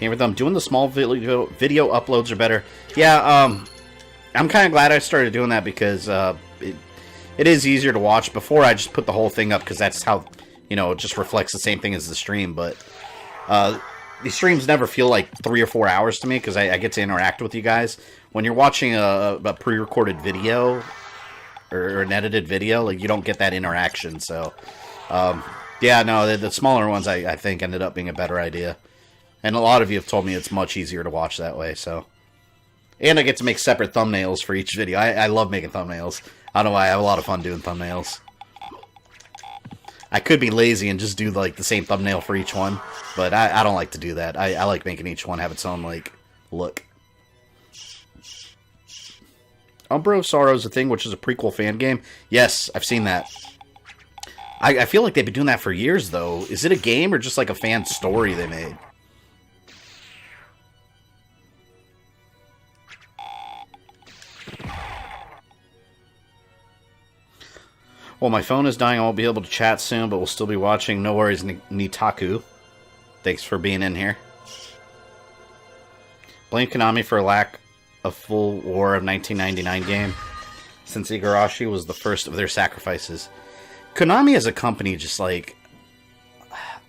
GamerThumb, doing the small video uploads are better. Yeah, I'm kind of glad I started doing that because it is easier to watch. Before, I just put the whole thing up because that's how, you know, it just reflects the same thing as the stream. But these streams never feel like 3 or 4 hours to me because I get to interact with you guys. When you're watching a pre-recorded video or an edited video, like, you don't get that interaction. So, yeah, no, the smaller ones I think ended up being a better idea. And a lot of you have told me it's much easier to watch that way, so. And I get to make separate thumbnails for each video. I love making thumbnails. I don't know why, I have a lot of fun doing thumbnails. I could be lazy and just do, like, the same thumbnail for each one, but I don't like to do that. I like making each one have its own, like, look. Umbro of Sorrow is a thing, which is a prequel fan game. Yes, I've seen that. I feel like they've been doing that for years, though. Is it a game or just, like, a fan story they made? Well, my phone is dying. I won't be able to chat soon, but we'll still be watching. No worries, Nitaku. Thanks for being in here. Blame Konami for a lack of full War of 1999 game, since Igarashi was the first of their sacrifices. Konami as a company, just like...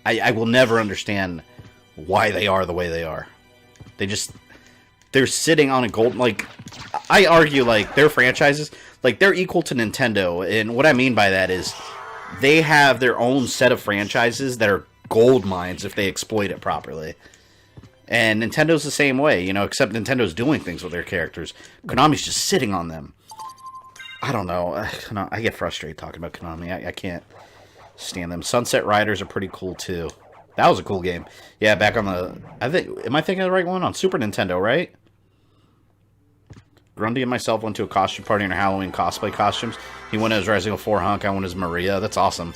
I will never understand why they are the way they are. They're sitting on a gold... Like, I argue, like, their franchises... Like, they're equal to Nintendo, and what I mean by that is they have their own set of franchises that are gold mines if they exploit it properly. And Nintendo's the same way, you know, except Nintendo's doing things with their characters. Konami's just sitting on them. I don't know. I get frustrated talking about Konami. I can't stand them. Sunset Riders are pretty cool, too. That was a cool game. Yeah, back on the... Am I thinking of the right one? On Super Nintendo, right? Grundy and myself went to a costume party in our Halloween cosplay costumes. He went as Resident Evil 4 Hunk, I went as Maria. That's awesome.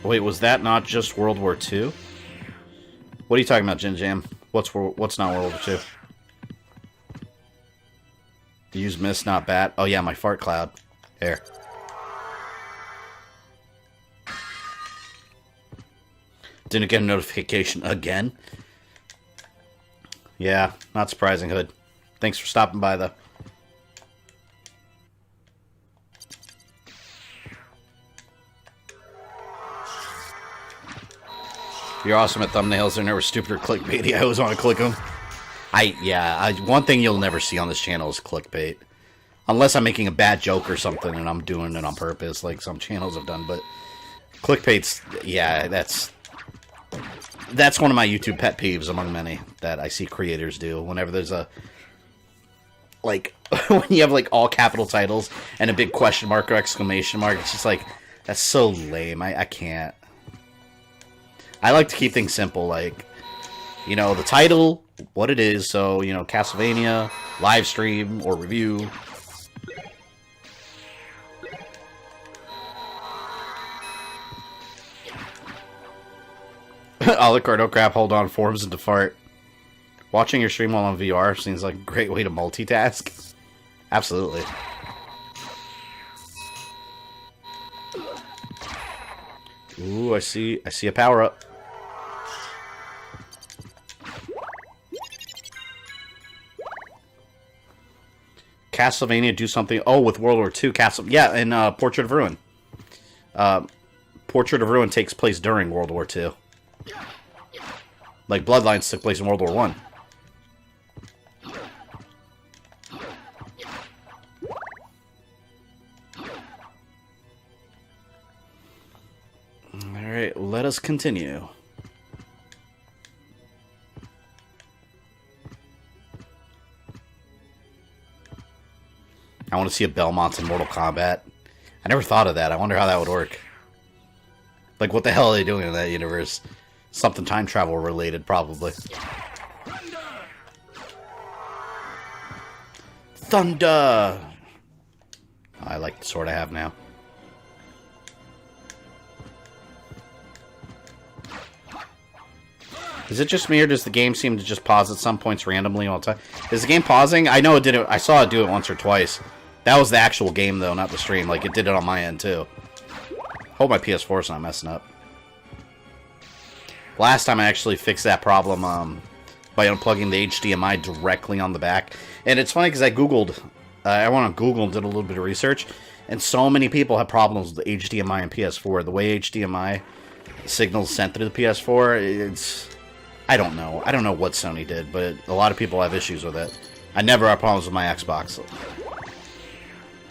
Wait, was that not just World War II? What are you talking about, Jin Jam? What's not World War II? Use mist, not bat. Oh yeah, my fart cloud. Here. Didn't get a notification again. Yeah, not surprising, Hood. Thanks for stopping by, though. You're awesome at thumbnails. They're never stupid or clickbaity. I always want to click them. One thing you'll never see on this channel is clickbait. Unless I'm making a bad joke or something and I'm doing it on purpose, like some channels have done. But clickbait's, yeah, that's one of my YouTube pet peeves among many that I see creators do. Whenever there's a, like, when you have, like, all capital titles and a big question mark or exclamation mark, it's just like, that's so lame. I can't. I like to keep things simple, like, you know, the title, what it is, so, you know, Castlevania, live stream, or review. Alucardo crap, hold on, forms and to fart. Watching your stream while on VR seems like a great way to multitask. Absolutely. Ooh, I see a power-up. Castlevania do something... Oh, with World War II, yeah, and Portrait of Ruin. Portrait of Ruin takes place during World War II. Like, Bloodlines took place in World War I. Alright, let us continue. I want to see a Belmont in Mortal Kombat. I never thought of that. I wonder how that would work. Like, what the hell are they doing in that universe? Something time travel related, probably. Thunder! I like the sword I have now. Is it just me, or does the game seem to just pause at some points randomly all the time? Is the game pausing? I know it did it. I saw it do it once or twice. That was the actual game, though, not the stream. Like, it did it on my end, too. Hope my PS4 is not messing up. Last time I actually fixed that problem by unplugging the HDMI directly on the back. And it's funny because I Googled, I went on Google and did a little bit of research, and so many people have problems with the HDMI and PS4. The way HDMI signals sent through the PS4, it's... I don't know. I don't know what Sony did, but a lot of people have issues with it. I never have problems with my Xbox.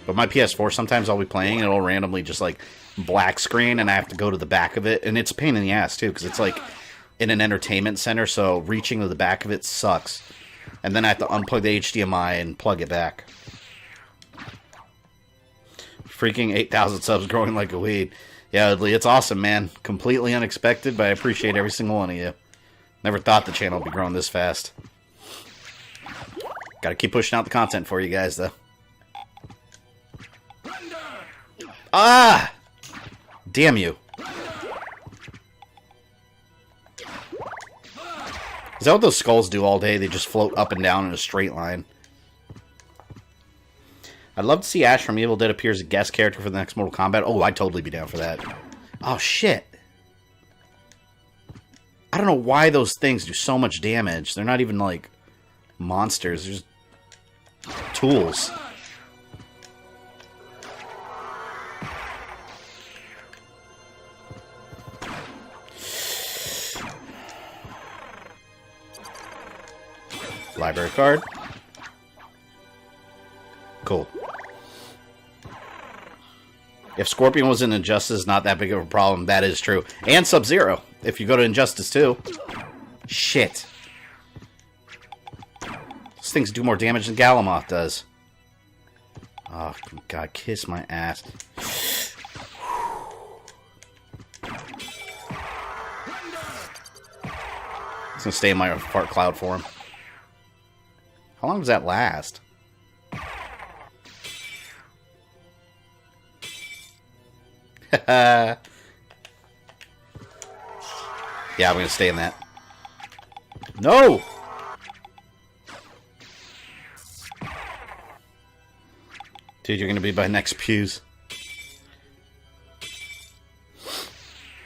But my PS4, sometimes I'll be playing and it'll randomly just like black screen and I have to go to the back of it. And it's a pain in the ass too, because it's like in an entertainment center, so reaching to the back of it sucks. And then I have to unplug the HDMI and plug it back. Freaking 8,000 subs growing like a weed. Yeah, it's awesome, man. Completely unexpected, but I appreciate every single one of you. Never thought the channel would be growing this fast. Gotta keep pushing out the content for you guys, though. Ah! Damn you. Is that what those skulls do all day? They just float up and down in a straight line. I'd love to see Ash from Evil Dead appear as a guest character for the next Mortal Kombat. Oh, I'd totally be down for that. Oh, shit. I don't know why those things do so much damage. They're not even, like, monsters. They're just tools. Library card. Cool. If Scorpion was in Injustice, not that big of a problem. That is true. And Sub-Zero, if you go to Injustice 2. Shit. Those things do more damage than Galamoth does. Oh, God, kiss my ass. It's gonna stay in my fart cloud form. How long does that last? Yeah, I'm gonna stay in that. No! Dude, you're gonna be my next pews.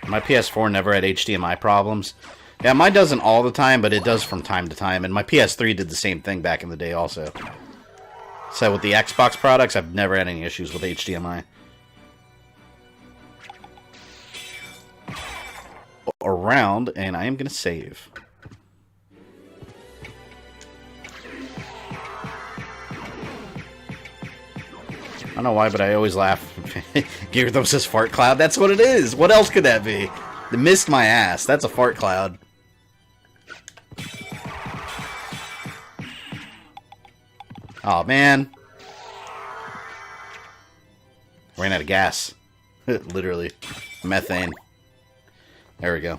My PS4 never had HDMI problems. Yeah, mine doesn't all the time, but it does from time to time. And my PS3 did the same thing back in the day also. So with the Xbox products, I've never had any issues with HDMI. Around, and I am going to save. I don't know why, but I always laugh. GamerThumb says fart cloud. That's what it is. What else could that be? They missed my ass. That's a fart cloud. Oh man. Ran out of gas. Literally. Methane. There we go.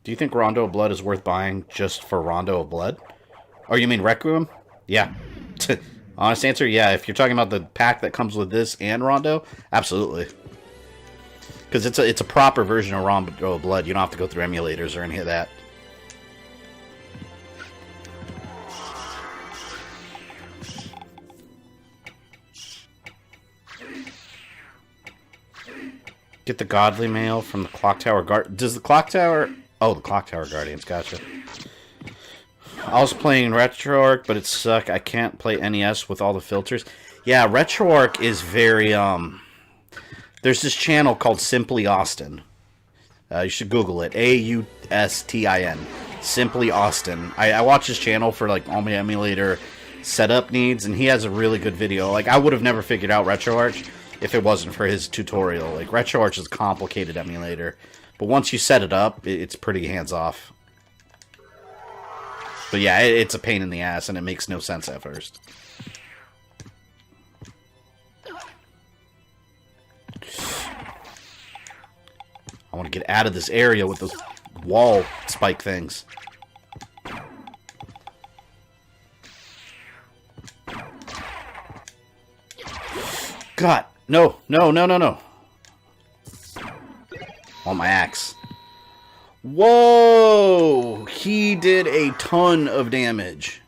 Do you think Rondo of Blood is worth buying just for Rondo of Blood? Or you mean Requiem? Yeah. Honest answer, yeah. If you're talking about the pack that comes with this and Rondo, absolutely. Because it's a proper version of Rondo of Blood. You don't have to go through emulators or any of that. Get the Godly Mail from the Clock Tower Guard. Does the Clock Tower... Oh, the Clock Tower Guardians. Gotcha. I was playing RetroArch, but it sucked. I can't play NES with all the filters. Yeah, RetroArch is very... There's this channel called Simply Austin. You should Google it. AUSTIN. Simply Austin. I watch his channel for like all my emulator setup needs, and he has a really good video. Like, I would have never figured out RetroArch if it wasn't for his tutorial. Like, RetroArch is a complicated emulator, but once you set it up, it's pretty hands-off. But yeah, it's a pain in the ass, and it makes no sense at first. I want to get out of this area with those wall spike things. God, no, no, no, no, no. On my axe. Whoa! He did a ton of damage.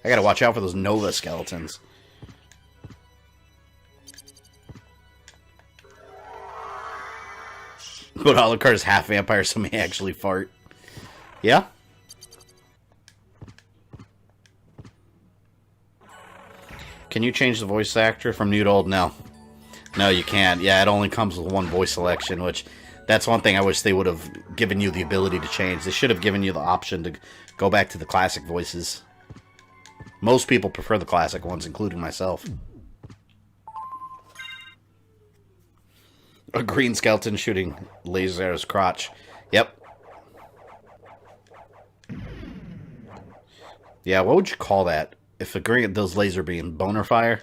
I gotta watch out for those Nova skeletons. But Alucard is half vampire, so may actually fart. Yeah? Can you change the voice actor from new to old? No. No, you can't. Yeah, it only comes with one voice selection, which... That's one thing I wish they would have given you the ability to change. They should have given you the option to go back to the classic voices. Most people prefer the classic ones, including myself. A green skeleton shooting lasers at his crotch. Yep. Yeah, what would you call that? If a green, those laser beam, boner fire?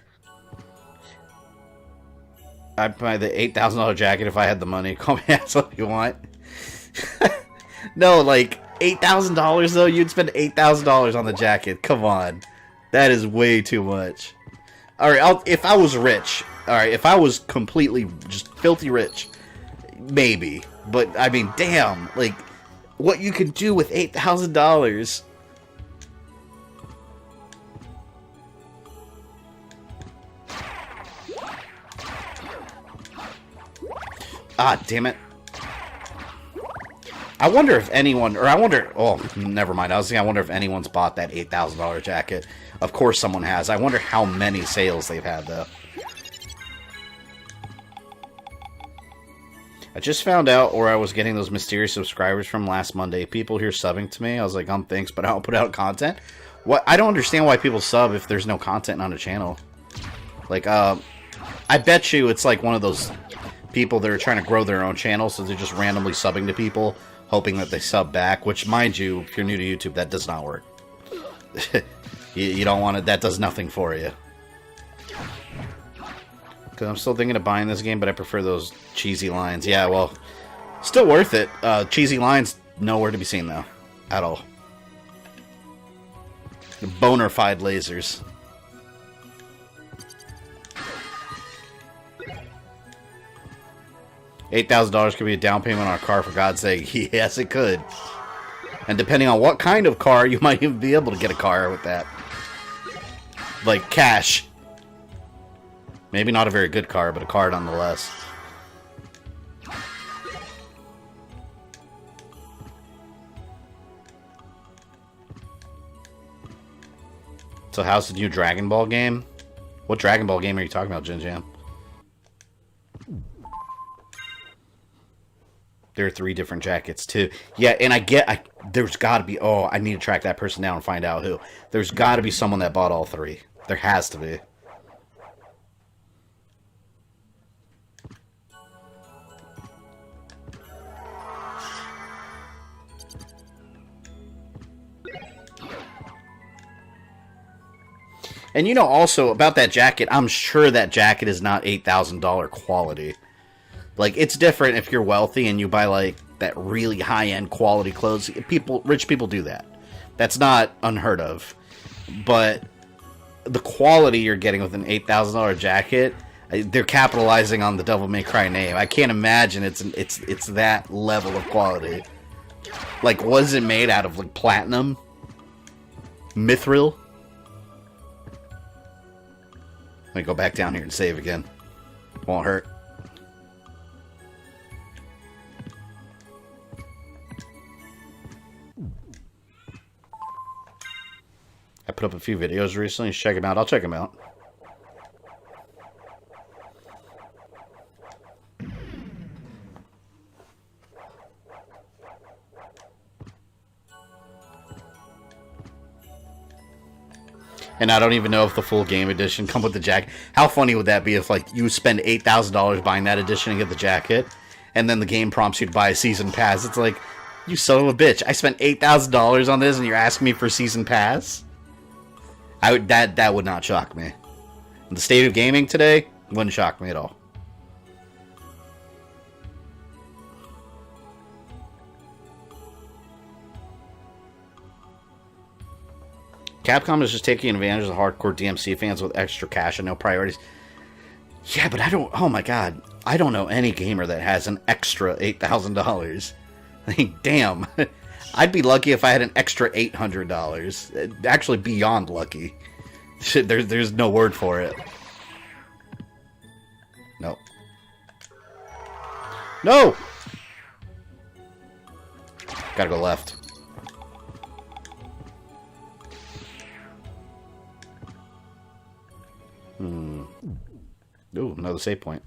I'd buy the $8,000 jacket if I had the money. Call me asshole if you want. No, like, $8,000 though? You'd spend $8,000 on the jacket. Come on. That is way too much. Alright, if I was rich, alright, if I was completely just filthy rich, maybe. But, I mean, damn, like, what you could do with $8,000. Ah, damn it. I wonder if anyone, or I wonder, oh, never mind. I was thinking, I wonder if anyone's bought that $8,000 jacket. Of course someone has. I wonder how many sales they've had, though. I just found out where I was getting those mysterious subscribers from last Monday. People here subbing to me. I was like, thanks, but I don't put out content. What? I don't understand why people sub if there's no content on a channel. Like, I bet you it's like one of those people that are trying to grow their own channel, so they're just randomly subbing to people, hoping that they sub back, which, mind you, if you're new to YouTube, that does not work. you don't want it. That does nothing for you. Because I'm still thinking of buying this game, but I prefer those cheesy lines. Yeah, well, still worth it. Cheesy lines, nowhere to be seen, though. At all. Boner-fied lasers. $8,000 could be a down payment on a car, for God's sake. Yes, it could. And depending on what kind of car, you might even be able to get a car with that. Like, cash. Maybe not a very good car, but a car nonetheless. So how's the new Dragon Ball game? What Dragon Ball game are you talking about, Jin Jam? There are 3 different jackets, too. Yeah, and there's got to be... Oh, I need to track that person down and find out who. There's got to be someone that bought all 3. There has to be. And you know, also, about that jacket, I'm sure that jacket is not $8,000 quality. Like, it's different if you're wealthy and you buy, like, that really high-end quality clothes. Rich people do that. That's not unheard of. But the quality you're getting with an $8,000 jacket, they're capitalizing on the Devil May Cry name. I can't imagine it's that level of quality. Like, was it made out of, like, platinum? Mithril? Let me go back down here and save again. Won't hurt. I put up a few videos recently. Check them out. I'll check them out. And I don't even know if the full game edition come with the jacket. How funny would that be if, like, you spend $8,000 buying that edition and get the jacket, and then the game prompts you to buy a season pass? It's like, you son of a bitch! I spent $8,000 on this, and you're asking me for a season pass? That would not shock me. The state of gaming today wouldn't shock me at all. Capcom is just taking advantage of the hardcore DMC fans with extra cash and no priorities. Yeah, but I don't... Oh my god. I don't know any gamer that has an extra $8,000. I mean, damn. I'd be lucky if I had an extra $800. Actually, beyond lucky. Shit, there's no word for it. No. No! Gotta go left. Ooh, another save point.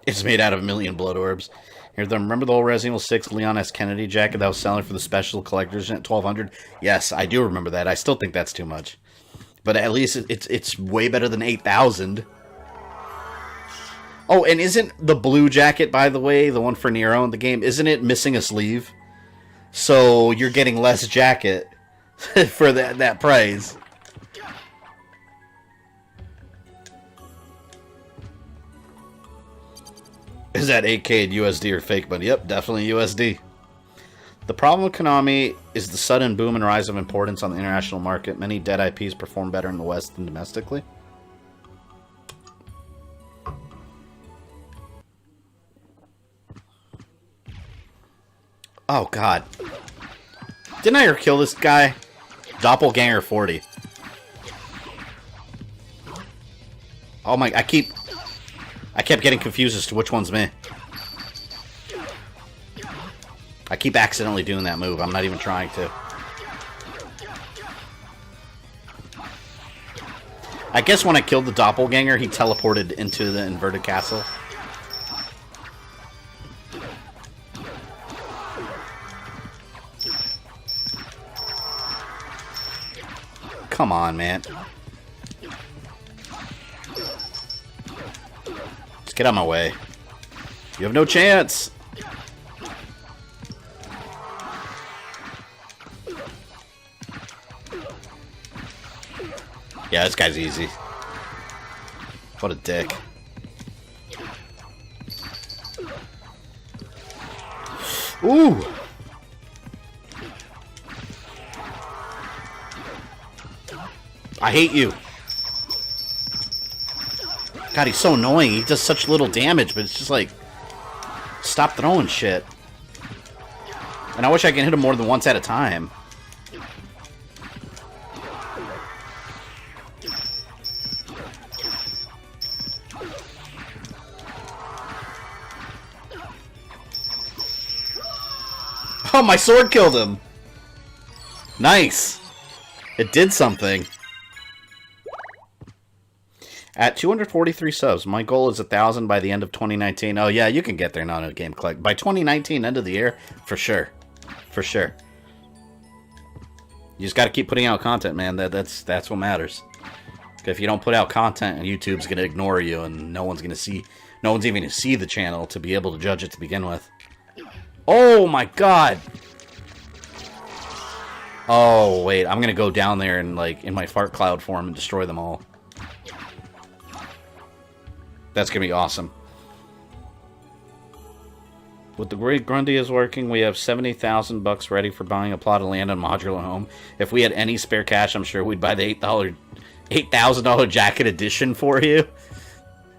It's made out of 1,000,000 blood orbs. Here, remember the old Resident Evil 6 Leon S. Kennedy jacket that was selling for the special collector's at $1,200? Yes, I do remember that. I still think that's too much. But at least it's way better than 8,000. Oh, and isn't the blue jacket, by the way, the one for Nero in the game, isn't it missing a sleeve? So you're getting less jacket for that price. Is that 8K in USD or fake money? Yep, definitely USD. The problem with Konami is the sudden boom and rise of importance on the international market. Many dead IPs perform better in the West than domestically. Oh, God. Didn't I ever kill this guy? Doppelganger 40. Oh my, I kept getting confused as to which one's me. I keep accidentally doing that move. I'm not even trying to. I guess when I killed the doppelganger, he teleported into the inverted castle. Come on, man. Just get out of my way. You have no chance. Yeah, this guy's easy. What a dick. Ooh! I hate you. God, he's so annoying. He does such little damage, but it's just like... Stop throwing shit. And I wish I could hit him more than once at a time. Oh, my sword killed him! Nice! It did something. At 243 subs, my goal is 1,000 by the end of 2019. Oh yeah, you can get there now in a game collect. By 2019, end of the year, for sure. For sure. You just gotta keep putting out content, man. That's what matters. If you don't put out content, YouTube's gonna ignore you, and no one's even gonna see the channel to be able to judge it to begin with. Oh my god! Oh wait, I'm gonna go down there and like in my fart cloud form and destroy them all. That's gonna be awesome. With the great Grundy is working, we have $70,000 ready for buying a plot of land and modular home. If we had any spare cash, I'm sure we'd buy the $8,000 jacket edition for you.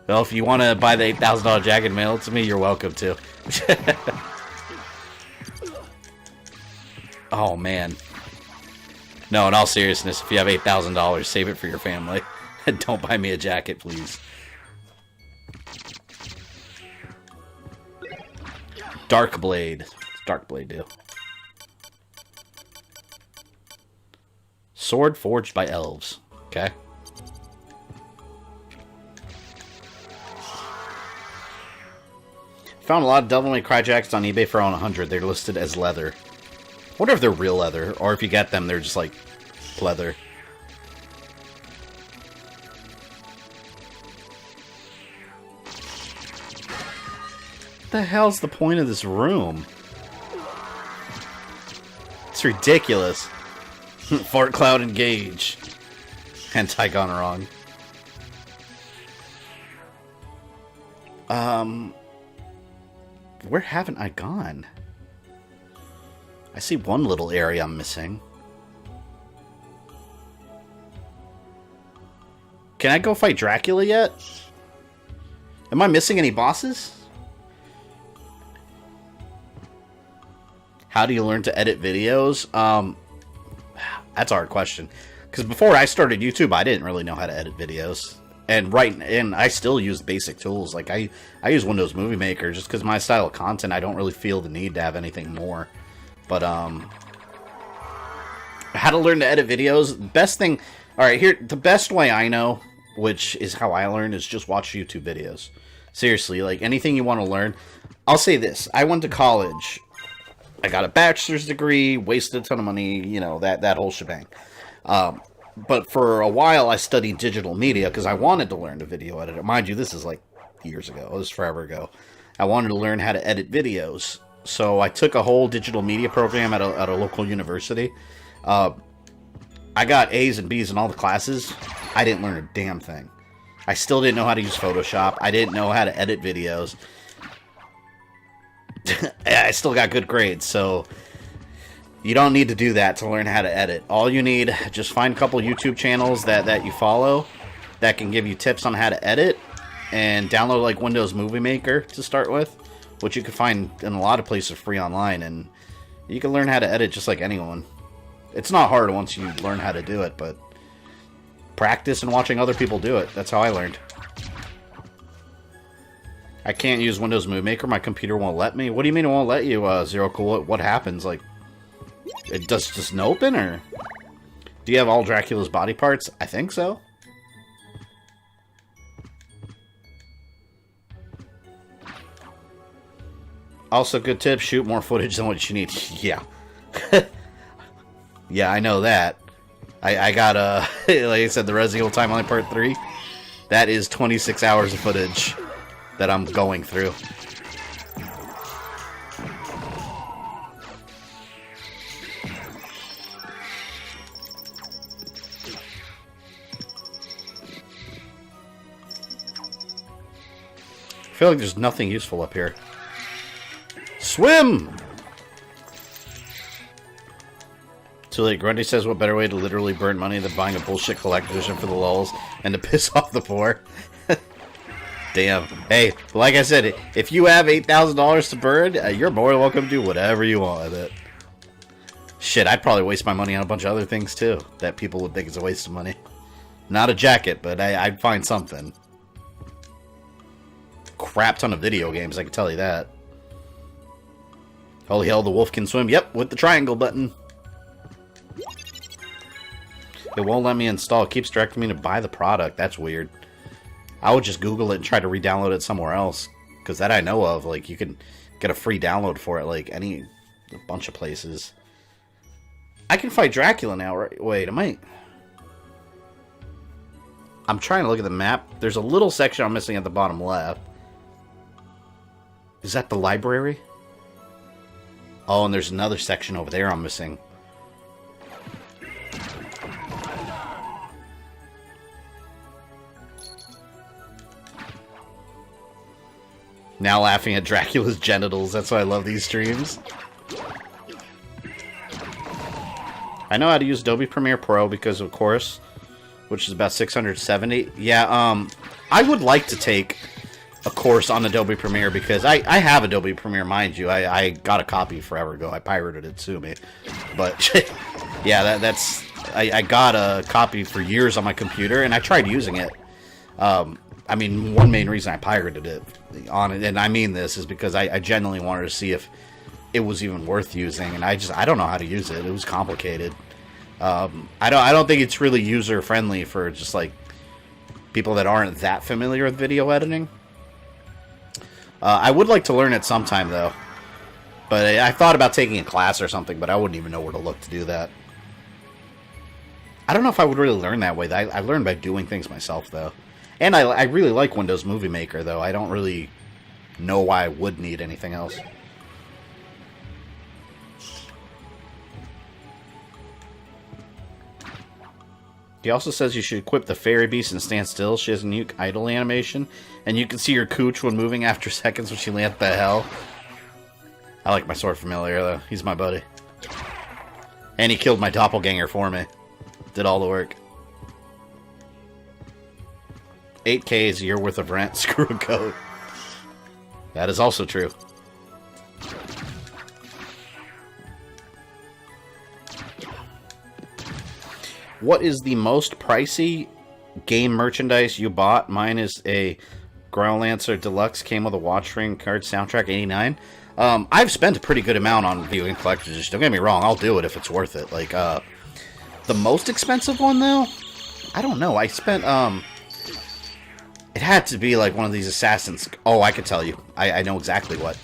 Well, if you want to buy the $8,000 jacket and mail it to me, you're welcome to. Oh man. No, in all seriousness, if you have $8,000, save it for your family. Don't buy me a jacket, please. Dark Blade. Dark Blade deal. Sword forged by elves. Okay. Found a lot of Devil May Cry jackets on eBay for around 100. They're listed as leather. I wonder if they're real leather, or if you get them, they're just like leather. What the hell's the point of this room? It's ridiculous. Fart cloud engage. Hentai gone wrong. Where haven't I gone? I see one little area I'm missing. Can I go fight Dracula yet? Am I missing any bosses? How do you learn to edit videos? That's a hard question. Because before I started YouTube, I didn't really know how to edit videos. And I still use basic tools. Like, I use Windows Movie Maker just because my style of content, I don't really feel the need to have anything more. But, how to learn to edit videos, best thing... Alright, here, the best way I know, which is how I learn, is just watch YouTube videos. Seriously, like, anything you want to learn. I'll say this, I went to college, I got a bachelor's degree, wasted a ton of money, you know, that whole shebang. But for a while, I studied digital media because I wanted to learn to video edit. Mind you, this is like years ago. It was forever ago. I wanted to learn how to edit videos. So I took a whole digital media program at a local university. I got A's and B's in all the classes. I didn't learn a damn thing. I still didn't know how to use Photoshop. I didn't know how to edit videos. I still got good grades, so... You don't need to do that to learn how to edit. All you need, just find a couple YouTube channels that you follow that can give you tips on how to edit, and download like Windows Movie Maker to start with, which you can find in a lot of places free online, and you can learn how to edit just like anyone. It's not hard once you learn how to do it, but practice and watching other people do it. That's how I learned. I can't use Windows Movie Maker. My computer won't let me. What do you mean it won't let you, Zero Cool? What happens? Like, it doesn't open, or do you have all Dracula's body parts? I think so. Also, good tip, shoot more footage than what you need. Yeah. Yeah, I know that. I got, like I said, the Resident Evil Timeline Part 3. That is 26 hours of footage that I'm going through. I feel like there's nothing useful up here. Swim! Too late. Grundy says, what better way to literally burn money than buying a bullshit collector's edition for the lulz and to piss off the poor? Damn. Hey, like I said, if you have $8,000 to burn, you're more than welcome to do whatever you want with it. Shit, I'd probably waste my money on a bunch of other things, too, that people would think is a waste of money. Not a jacket, but I'd find something. Crap ton of video games, I can tell you that. Holy hell, the wolf can swim. Yep, with the triangle button. It won't let me install. It keeps directing me to buy the product. That's weird. I would just Google it and try to re-download it somewhere else. Because that I know of. Like, you can get a free download for it, like, a bunch of places. I can fight Dracula now, right? Wait, I'm trying to look at the map. There's a little section I'm missing at the bottom left. Is that the library? Oh, and there's another section over there I'm missing. Now laughing at Dracula's genitals. That's why I love these streams. I know how to use Adobe Premiere Pro because, of course, which is about 670. Yeah, I would like to take a course on Adobe Premiere because I have Adobe Premiere, mind you. I got a copy forever ago. I pirated it, sue me. But, yeah, that's... I got a copy for years on my computer, and I tried using it. I mean, one main reason I pirated it, and I mean this, is because I genuinely wanted to see if it was even worth using, and I don't know how to use it. It was complicated. I don't think it's really user friendly for just like people that aren't that familiar with video editing. I would like to learn it sometime though, but I thought about taking a class or something, but I wouldn't even know where to look to do that. I don't know if I would really learn that way. I learned by doing things myself though. And I really like Windows Movie Maker, though. I don't really know why I would need anything else. He also says you should equip the Fairy Beast and stand still. She has a new idle animation. And you can see her cooch when moving after seconds when she lands. The hell? I like my sword familiar, though. He's my buddy. And he killed my doppelganger for me. Did all the work. 8K is a year worth of rent. Screw a goat. That is also true. What is the most pricey game merchandise you bought. Mine is a Growlancer Deluxe, came with a watch ring, card, soundtrack, 89. I've spent a pretty good amount on viewing collectors. Just don't get me wrong, I'll do it if it's worth it. Like, the most expensive one, though? I don't know. I spent, it had to be, like, one of these Assassin's... Oh, I could tell you. I know exactly what.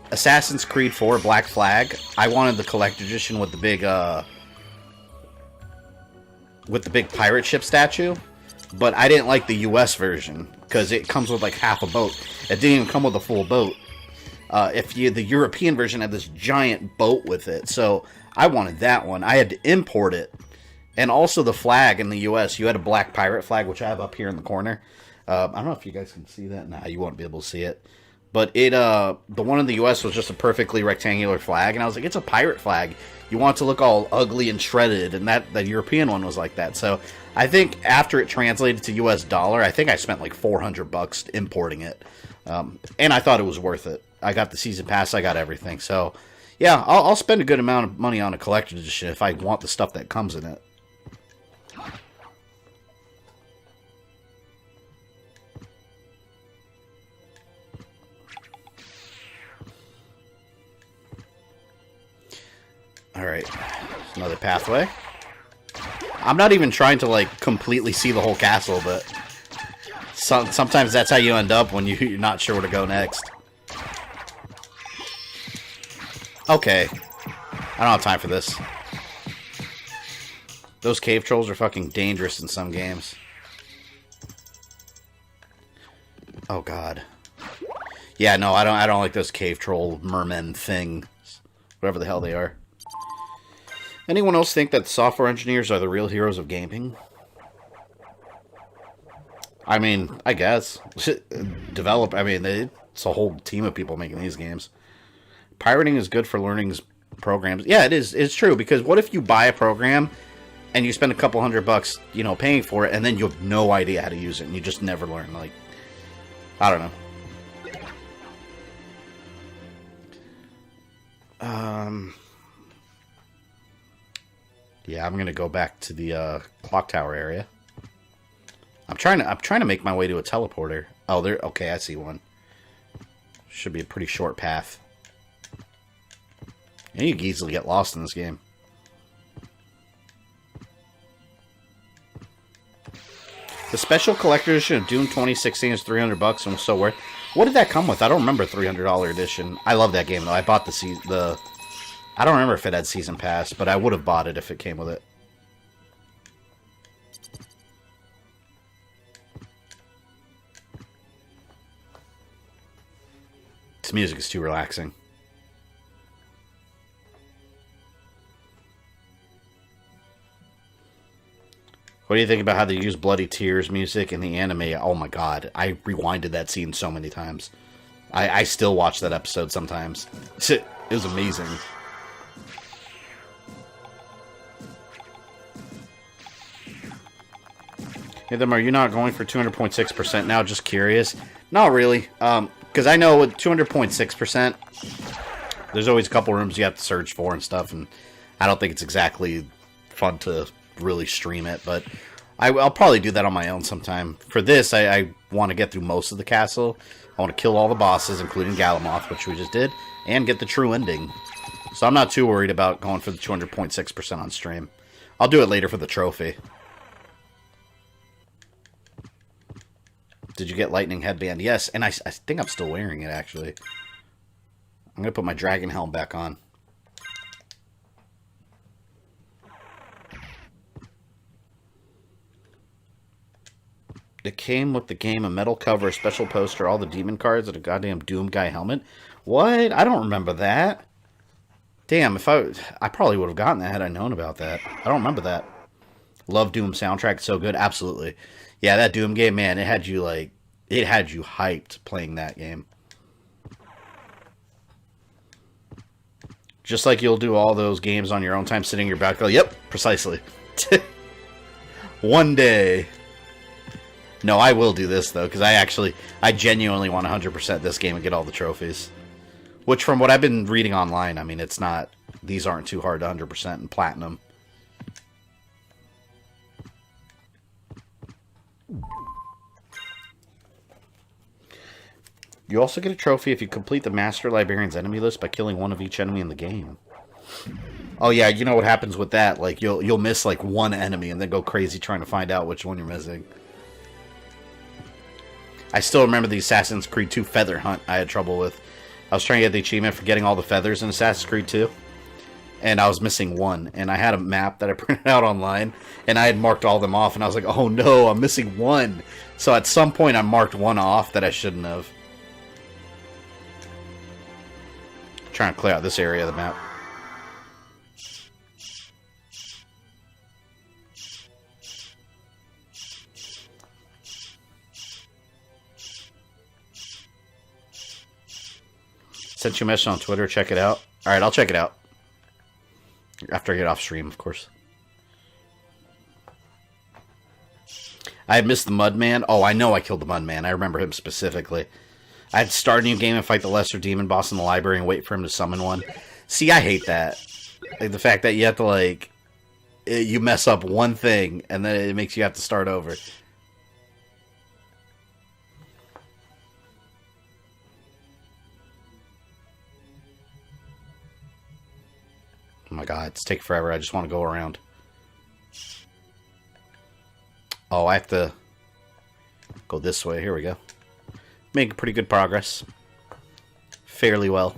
Assassin's Creed 4 Black Flag. I wanted the collector edition with the big pirate ship statue. But I didn't like the US version, because it comes with, like, half a boat. It didn't even come with a full boat. The European version had this giant boat with it, so I wanted that one. I had to import it. And also the flag in the US, you had a black pirate flag, which I have up here in the corner. I don't know if you guys can see that. Nah, you won't be able to see it. But the one in the US was just a perfectly rectangular flag, and I was like, it's a pirate flag. You want it to look all ugly and shredded, and that European one was like that. So I think after it translated to US dollar, I think I spent like $400 importing it. And I thought it was worth it. I got the season pass, I got everything. So yeah, I'll spend a good amount of money on a collector's edition if I want the stuff that comes in it. Alright, another pathway. I'm not even trying to, like, completely see the whole castle, but sometimes that's how you end up when you're not sure where to go next. Okay. I don't have time for this. Those cave trolls are fucking dangerous in some games. Oh, God. Yeah, no, I don't like those cave troll mermen things. Whatever the hell they are. Anyone else think that software engineers are the real heroes of gaming? I mean, I guess. It's a whole team of people making these games. Pirating is good for learning programs. Yeah, it is. It's true, because what if you buy a program and you spend a couple $100, you know, paying for it, and then you have no idea how to use it, and you just never learn? Like, I don't know. Yeah, I'm gonna go back to the clock tower area. I'm trying to make my way to a teleporter. Oh, there. Okay, I see one. Should be a pretty short path. And you can easily get lost in this game. The special collector edition of Doom 2016 is $300 and was so worth. What did that come with? I don't remember $300 edition. I love that game though. I bought the I don't remember if it had season pass, but I would have bought it if it came with it. This music is too relaxing. What do you think about how they use Bloody Tears music in the anime? Oh my god, I rewinded that scene so many times. I still watch that episode sometimes. It was amazing. Hey, them, are you not going for 200.6% now? Just curious. Not really. Because I know with 200.6%, there's always a couple rooms you have to search for and stuff, and I don't think it's exactly fun to really stream it, but I'll probably do that on my own sometime. For this, I want to get through most of the castle. I want to kill all the bosses, including Galamoth, which we just did, and get the true ending. So I'm not too worried about going for the 200.6% on stream. I'll do it later for the trophy. Did you get Lightning Headband? Yes, and I think I'm still wearing it, actually. I'm going to put my dragon helm back on. It came with the game, a metal cover, a special poster, all the demon cards, and a goddamn Doom Guy helmet. What? I don't remember that. Damn, if I probably would have gotten that had I known about that. I don't remember that. Love Doom soundtrack, so good. Absolutely. Yeah, that Doom game, man, it had you hyped playing that game. Just like you'll do all those games on your own time, sitting in your balcony. Yep, precisely. One day. No, I will do this, though, because I genuinely want 100% this game and get all the trophies. Which, from what I've been reading online, I mean, it's not, these aren't too hard to 100% in Platinum. You also get a trophy if you complete the Master Librarian's enemy list by killing one of each enemy in the game. Oh yeah, you know what happens with that? Like you'll miss like one enemy and then go crazy trying to find out which one you're missing. I still remember the Assassin's Creed 2 feather hunt I had trouble with. I was trying to get the achievement for getting all the feathers in Assassin's Creed 2. And I was missing one. And I had a map that I printed out online. And I had marked all of them off. And I was like, oh no, I'm missing one. So at some point I marked one off that I shouldn't have. Trying to clear out this area of the map. Sent you a message on Twitter. Check it out. Alright, I'll check it out. After I get off stream, of course. I had missed the Mudman. Oh, I know I killed the Mudman. I remember him specifically. I had to start a new game and fight the lesser demon boss in the library and wait for him to summon one. See, I hate that. Like, the fact that you have to, like... you mess up one thing, and then it makes you have to start over. Oh my god, it's taking forever. I just want to go around. Oh, I have to go this way. Here we go. Making pretty good progress. Fairly well.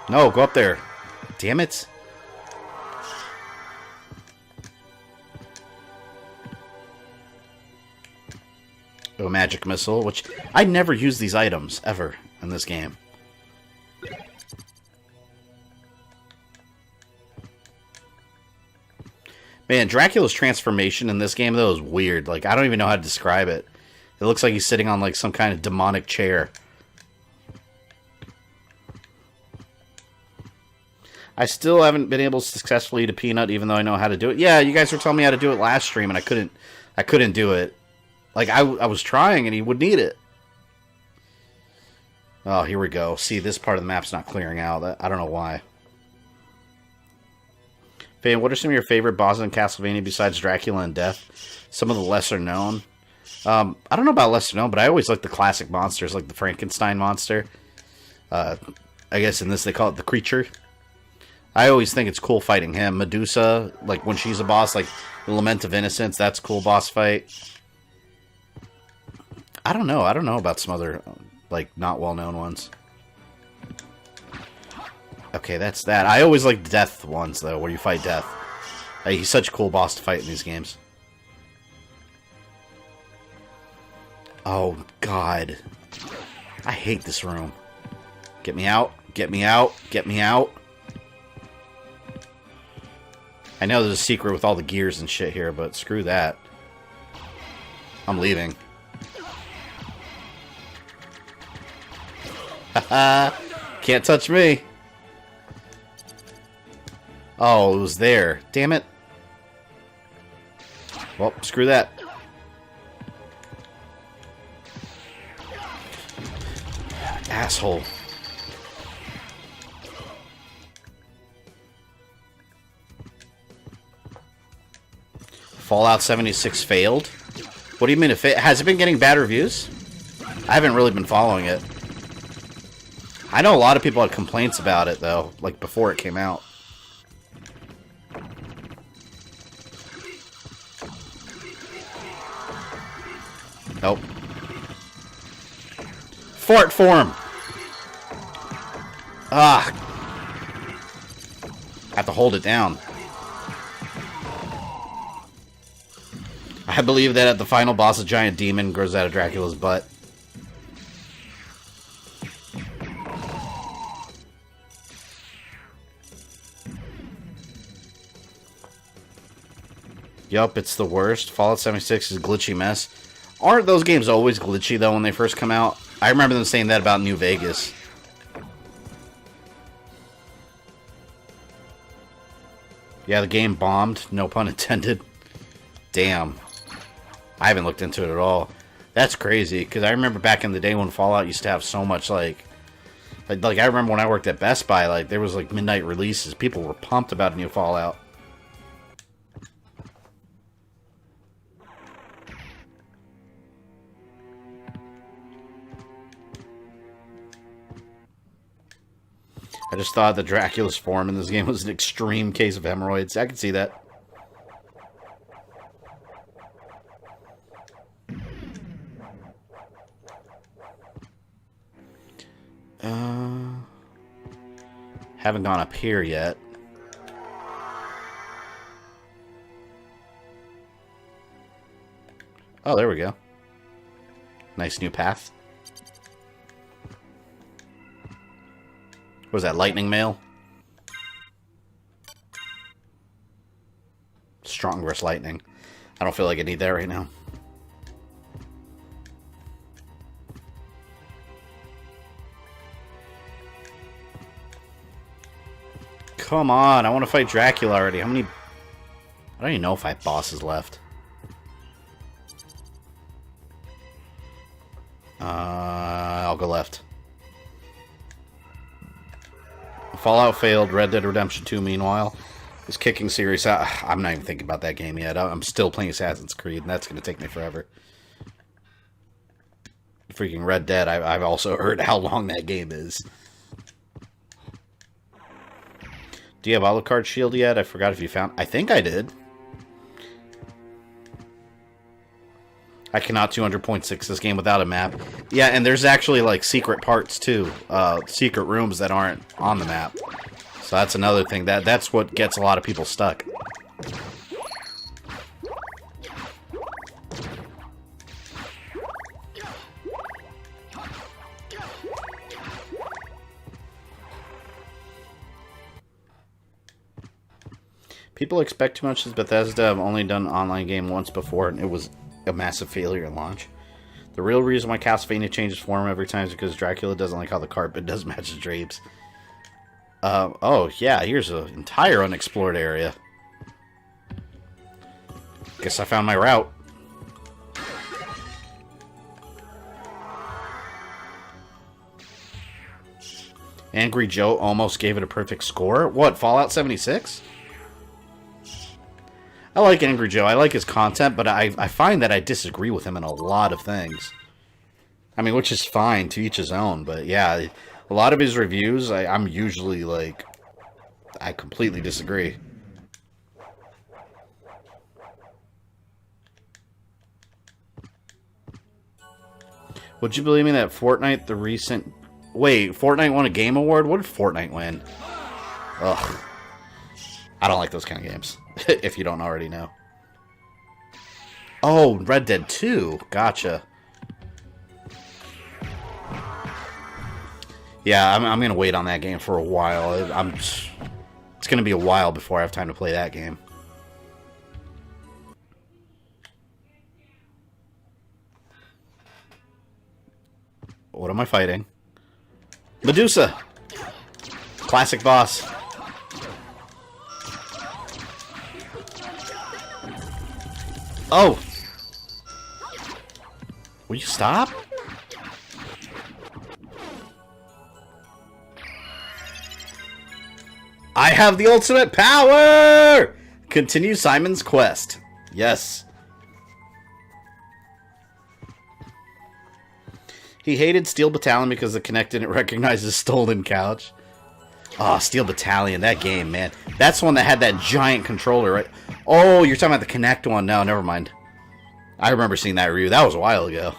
No, go up there. Damn it. Oh, magic missile, which I never use these items ever in this game. Man, Dracula's transformation in this game, though, is weird. Like, I don't even know how to describe it. It looks like he's sitting on, like, some kind of demonic chair. I still haven't been able to successfully eat a peanut, even though I know how to do it. Yeah, you guys were telling me how to do it last stream, and I couldn't do it. Like, I was trying, and he wouldn't eat it. Oh, here we go. See, this part of the map's not clearing out. I don't know why. Fan, what are some of your favorite bosses in Castlevania besides Dracula and Death? Some of the lesser known. I don't know about lesser known, but I always like the classic monsters, like the Frankenstein monster. I guess in this they call it the Creature. I always think it's cool fighting him. Medusa, like when she's a boss, like the Lament of Innocence, that's a cool boss fight. I don't know about some other, like, not well-known ones. Okay, that's that. I always like the Death ones, though, where you fight Death. He's such a cool boss to fight in these games. Oh, God. I hate this room. Get me out. Get me out. Get me out. I know there's a secret with all the gears and shit here, but screw that. I'm leaving. Haha. Can't touch me. Oh, it was there. Damn it. Well, screw that. Asshole. Fallout 76 failed? What do you mean? Has it been getting bad reviews? I haven't really been following it. I know a lot of people had complaints about it, though, like before it came out. Nope. Fart form! Ah! I have to hold it down. I believe that at the final boss, a giant demon grows out of Dracula's butt. Yup, it's the worst. Fallout 76 is a glitchy mess. Aren't those games always glitchy, though, when they first come out? I remember them saying that about New Vegas. Yeah, the game bombed. No pun intended. Damn. I haven't looked into it at all. That's crazy, because I remember back in the day when Fallout used to have so much, like, Like, I remember when I worked at Best Buy, like, there was, like, midnight releases. People were pumped about a new Fallout. I just thought that Dracula's form in this game was an extreme case of hemorrhoids. I can see that. Haven't gone up here yet. Oh, there we go. Nice new path. What was that, lightning mail? Strong versus lightning. I don't feel like I need that right now. Come on, I want to fight Dracula already. How many... I don't even know if I have bosses left. I'll go left. Fallout failed. Red Dead Redemption 2, meanwhile, is kicking series. I'm not even thinking about that game yet. I'm still playing Assassin's Creed, and that's going to take me forever. Freaking Red Dead, I've also heard how long that game is. Do you have Alucard Shield yet? I forgot if you found... I think I did. I cannot 200.6 this game without a map. Yeah, and there's actually, like, secret parts, too. Secret rooms that aren't on the map. So that's another thing. That's what gets a lot of people stuck. People expect too much as Bethesda. Have only done an online game once before, and it was a massive failure at launch. The real reason why Castlevania changes form every time is because Dracula doesn't like how the carpet does match the drapes. Oh, yeah, here's an entire unexplored area. Guess I found my route. Angry Joe almost gave it a perfect score. What, Fallout 76? I like Angry Joe. I like his content, but I find that I disagree with him in a lot of things. I mean, which is fine, to each his own, but yeah, a lot of his reviews, I'm usually like, I completely disagree. Would you believe me that Fortnite, the recent... Wait, Fortnite won a game award? What did Fortnite win? Ugh. I don't like those kind of games, if you don't already know. Oh, Red Dead 2. Gotcha. Yeah, I'm going to wait on that game for a while. It's going to be a while before I have time to play that game. What am I fighting? Medusa! Classic boss. Oh! Will you stop? I have the ultimate power! Continue Simon's quest. Yes. He hated Steel Battalion because the Kinect didn't recognize his stolen couch. Oh, Steel Battalion, that game, man. That's the one that had that giant controller, right? Oh, you're talking about the Kinect one. No, never mind. I remember seeing that review. That was a while ago.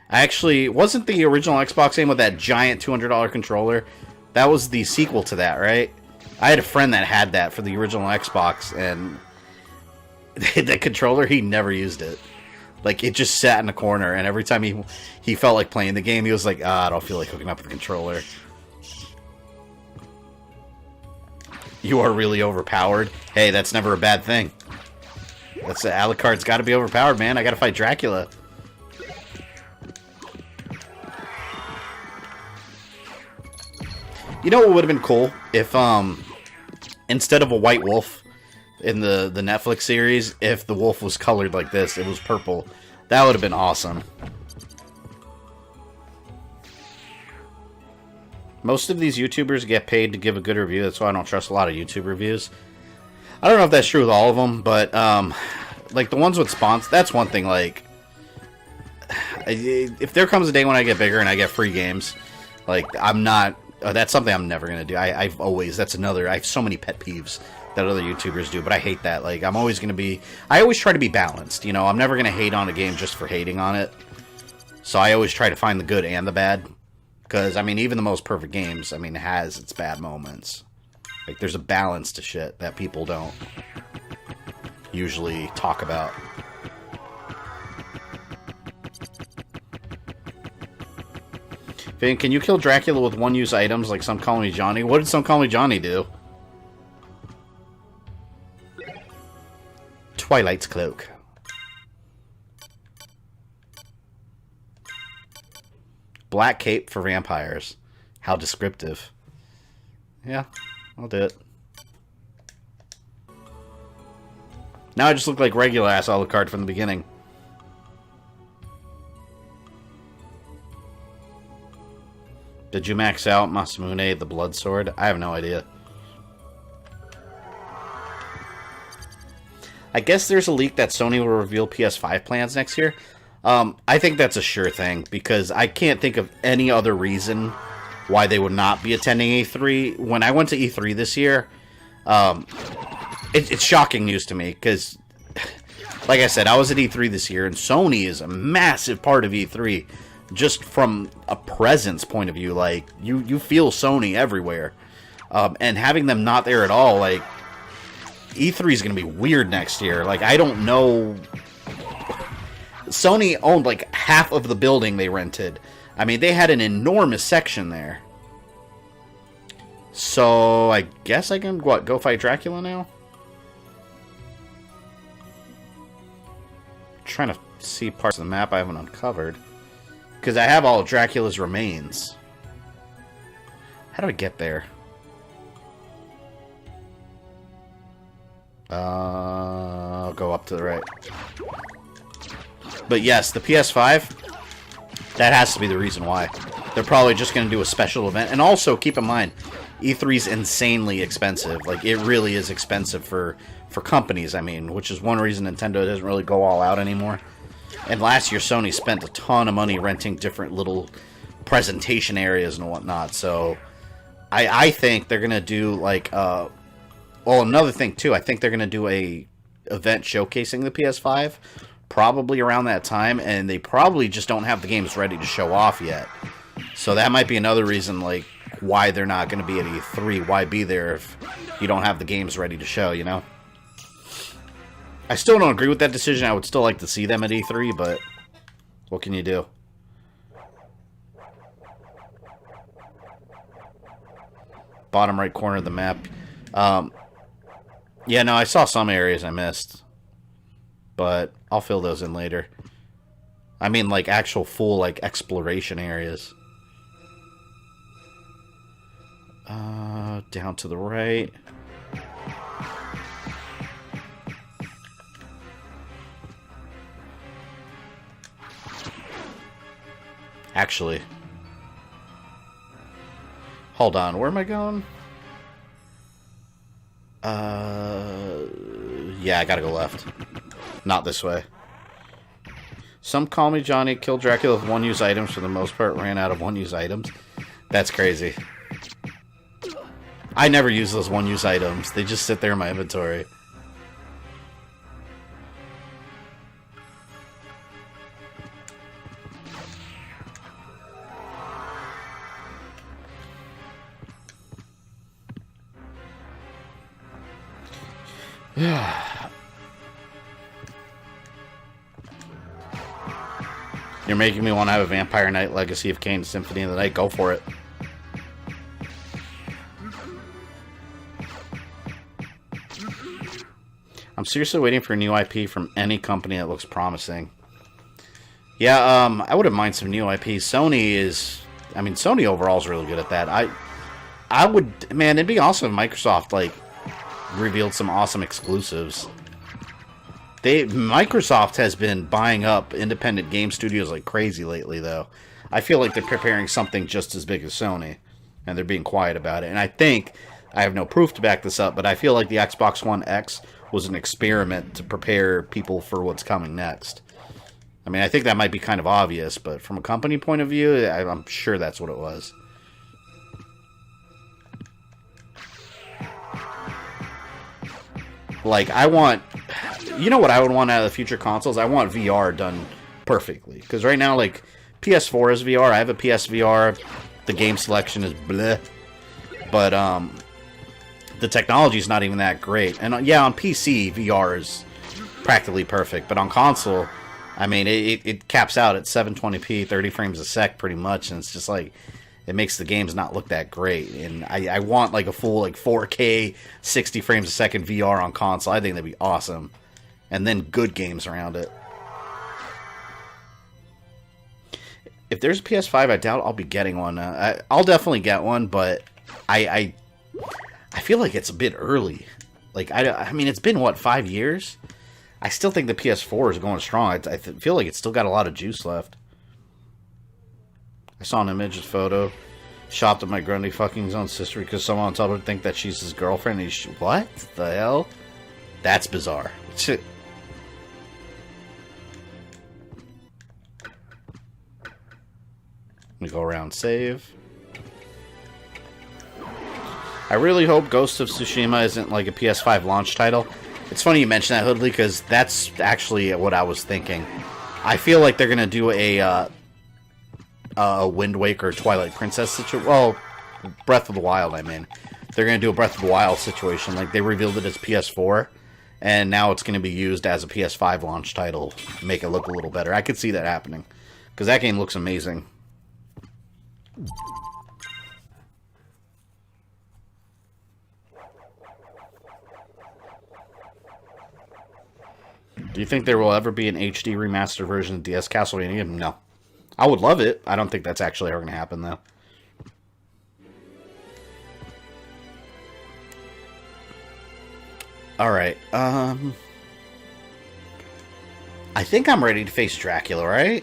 Actually, wasn't the original Xbox game with that giant $200 controller? That was the sequel to that, right? I had a friend that had that for the original Xbox, and the controller, he never used it. Like, it just sat in the corner, and every time he felt like playing the game, he was like, I don't feel like hooking up with the controller. You are really overpowered. Hey, that's never a bad thing. That's Alucard's got to be overpowered, man. I got to fight Dracula. You know what would have been cool? If, instead of a white wolf in the Netflix series, if the wolf was colored like this, it was purple. That would have been awesome. Most of these YouTubers get paid to give a good review. That's why I don't trust a lot of YouTube reviews. I don't know if that's true with all of them, but like the ones with sponsors, that's one thing. Like, if there comes a day when I get bigger and I get free games, like I'm not. That's something I'm never gonna do. I've always. That's another. I have so many pet peeves that other YouTubers do, but I hate that. Like, I'm always gonna be. I always try to be balanced. You know, I'm never gonna hate on a game just for hating on it. So I always try to find the good and the bad. Because, I mean, even the most perfect games, I mean, has its bad moments. Like, there's a balance to shit that people don't usually talk about. Can you kill Dracula with one-use items like Some Call Me Johnny? What did Some Call Me Johnny do? Twilight's Cloak. Black cape for vampires. How descriptive. Yeah, I'll do it. Now I just look like regular ass Alucard from the beginning. Did you max out Masamune the Blood Sword? I have no idea. I guess there's a leak that Sony will reveal PS5 plans next year. I think that's a sure thing, because I can't think of any other reason why they would not be attending E3. When I went to E3 this year, it's shocking news to me, because, like I said, I was at E3 this year, and Sony is a massive part of E3, just from a presence point of view. Like, you feel Sony everywhere, and having them not there at all, like, E3 is going to be weird next year. Like, I don't know. Sony owned like half of the building they rented. I mean, they had an enormous section there. So, I guess I can, what, go fight Dracula now? I'm trying to see parts of the map I haven't uncovered. Because I have all of Dracula's remains. How do I get there? I'll go up to the right. But yes, the PS5, that has to be the reason why. They're probably just going to do a special event. And also, keep in mind, E3's insanely expensive. Like, it really is expensive for companies, I mean, which is one reason Nintendo doesn't really go all out anymore. And last year, Sony spent a ton of money renting different little presentation areas and whatnot. So, I think they're going to do, like, well, another thing, too, I think they're going to do a event showcasing the PS5 probably around that time, and they probably just don't have the games ready to show off yet. So that might be another reason, like, why they're not going to be at E3. Why be there if you don't have the games ready to show, you know? I still don't agree with that decision. I would still like to see them at E3, but what can you do? Bottom right corner of the map. Yeah, no, I saw some areas I missed. But I'll fill those in later. I mean, like, actual full, like, exploration areas. Down to the right. Actually. Hold on, where am I going? Yeah, I gotta go left. Not this way. Some Call Me Johnny killed Dracula with one-use items. For the most part, ran out of one-use items. That's crazy. I never use those one-use items. They just sit there in my inventory. You're making me want to have a Vampire Knight Legacy of Kain Symphony of the Night. Go for it. I'm seriously waiting for a new IP from any company that looks promising. Yeah, I wouldn't mind some new IP. Sony is... I mean, Sony overall is really good at that. I would... Man, it'd be awesome if Microsoft, like, revealed some awesome exclusives. Microsoft has been buying up independent game studios like crazy lately, though. I feel like they're preparing something just as big as Sony. and they're being quiet about it. And I think, I have no proof to back this up, but I feel like the Xbox One X was an experiment to prepare people for what's coming next. I mean, I think that might be kind of obvious, but from a company point of view, I'm sure that's what it was. Like, I want... You know what I would want out of the future consoles? I want VR done perfectly. Because right now, like, PS4 is VR. I have a PSVR. The game selection is bleh. But, the technology's not even that great. And, yeah, on PC, VR is practically perfect. But on console, I mean, it caps out at 720p, 30 frames a sec, pretty much. And it's just like... It makes the games not look that great. And I want, like, a full, like, 4K, 60 frames a second VR on console. I think that'd be awesome. And then good games around it. If there's a PS5, I doubt I'll be getting one. I'll definitely get one, but I feel like it's a bit early. Like, I mean, it's been, what, 5 years? I still think the PS4 is going strong. I feel like it's still got a lot of juice left. I saw an image of photo. Shopped at my Grundy fucking own sister because someone on Tumblr think that she's his girlfriend. And what the hell? That's bizarre. Shit. Let me go around save. I really hope Ghost of Tsushima isn't like a PS5 launch title. It's funny you mention that, Hoodley, because that's actually what I was thinking. I feel like they're gonna do a Wind Waker Twilight Princess situation. Well, Breath of the Wild, I mean. They're going to do a Breath of the Wild situation. Like, they revealed it as PS4, and now it's going to be used as a PS5 launch title. Make it look a little better. I could see that happening. Because that game looks amazing. Do you think there will ever be an HD remastered version of DS Castlevania? No. I would love it. I don't think that's actually ever going to happen, though. Alright, I think I'm ready to face Dracula, right?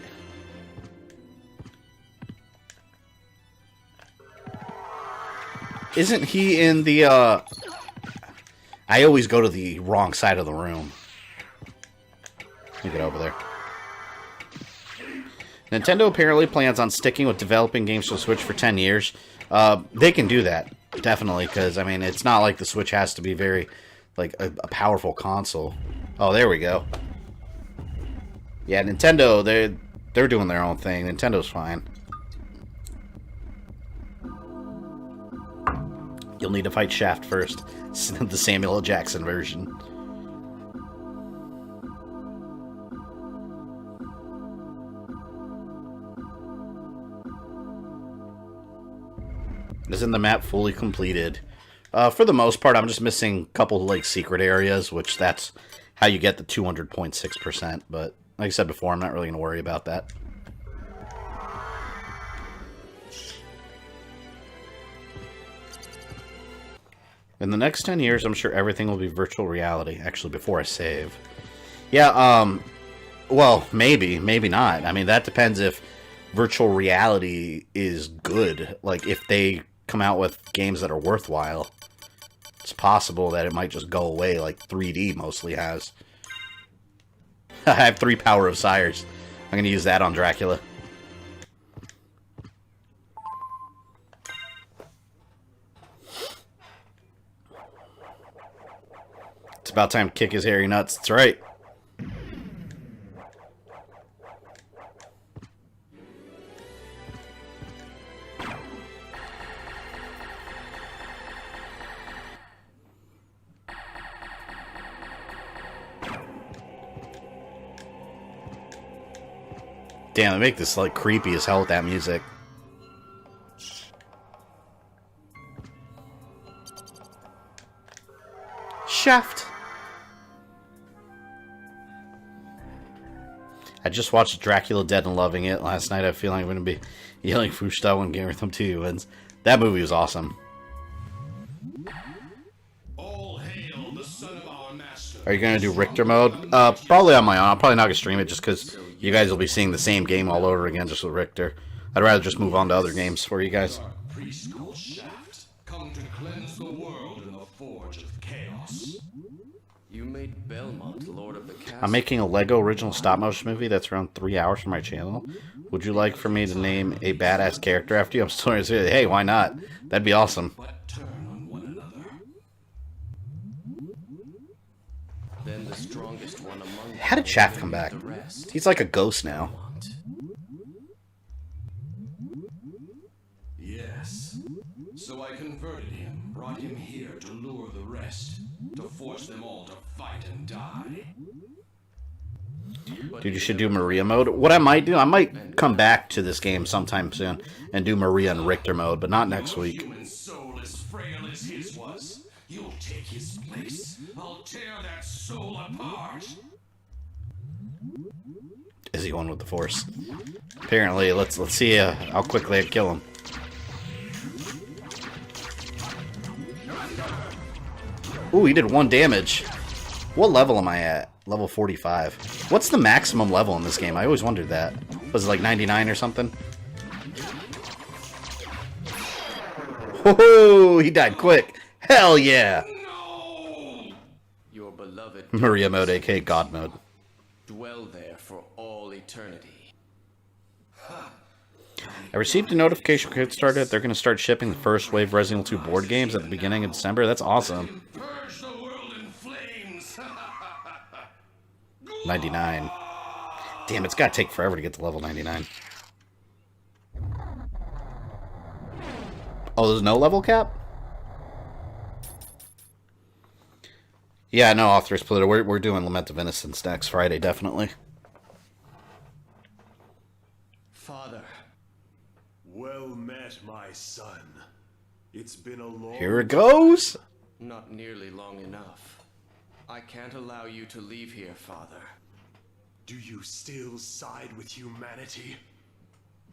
Isn't he in the, I always go to the wrong side of the room. Let me get over there. Nintendo apparently plans on sticking with developing games for the Switch for 10 years. They can do that, definitely, because, I mean, it's not like the Switch has to be very, like, a powerful console. Oh, there we go. Yeah, Nintendo, they're doing their own thing. Nintendo's fine. You'll need to fight Shaft first. The Samuel L. Jackson version. Isn't the map fully completed? For the most part, I'm just missing a couple, like, secret areas, which that's how you get the 200.6%. But, like I said before, I'm not really going to worry about that. In the next 10 years, I'm sure everything will be virtual reality. Actually, before I save. Yeah, well, maybe not. I mean, that depends if virtual reality is good. Like, if they come out with games that are worthwhile, it's possible that it might just go away like 3D mostly has. I have 3 Power of Sires. I'm going to use that on Dracula. It's about time to kick his hairy nuts. That's right. Damn, they make this, like, creepy as hell with that music. Shaft! I just watched Dracula Dead and loving it last night. I feel like I'm going to be yelling Fushta when GamerThumbTV wins. That movie was awesome. All hail the son of our master. Are you going to do Richter mode? Probably on my own. I'm probably not going to stream it just because you guys will be seeing the same game all over again just with Richter. I'd rather just move on to other games for you guys. priest called Shaft, come to cleanse the world in the forge of chaos. You made Belmont Lord of the Castle. I'm making a Lego original stop-motion movie that's around 3 hours for my channel. Would you like for me to name a badass character after you? I'm still going to say, hey, why not? That'd be awesome. But turn on one another. Then the strongest one among them How did Shaft come back? the rest. He's like a ghost now. Yes. So I converted him, brought him here to lure the rest, to force them all to fight and die. Dude, you should do Maria mode. What I might do, I might come back to this game sometime soon and do Maria and Richter mode, but not next week. No human soul as frail as his was. You'll take his place. I'll tear that soul apart. Is he one with the Force? Apparently, let's see how quickly I kill him. Ooh, he did 1 damage. What level am I at? Level 45. What's the maximum level in this game? I always wondered that. Was it like 99 or something? Oh, he died quick. Hell yeah. Your beloved Maria mode, aka God mode. dwell there for all eternity. I received a notification from Kickstarter. They're going to start shipping the first wave of Resident Evil 2 board games at the beginning of December. That's awesome. Purge the world in flames. 99. Damn, it's got to take forever to get to level 99. Oh, there's no level cap? Yeah, no, Author's Pluto. We're doing Lament of Innocence next Friday, definitely. Father, Well met, my son. It's been a long... Here it goes. not nearly long enough. I can't allow you to leave here, Father. Do you still side with humanity?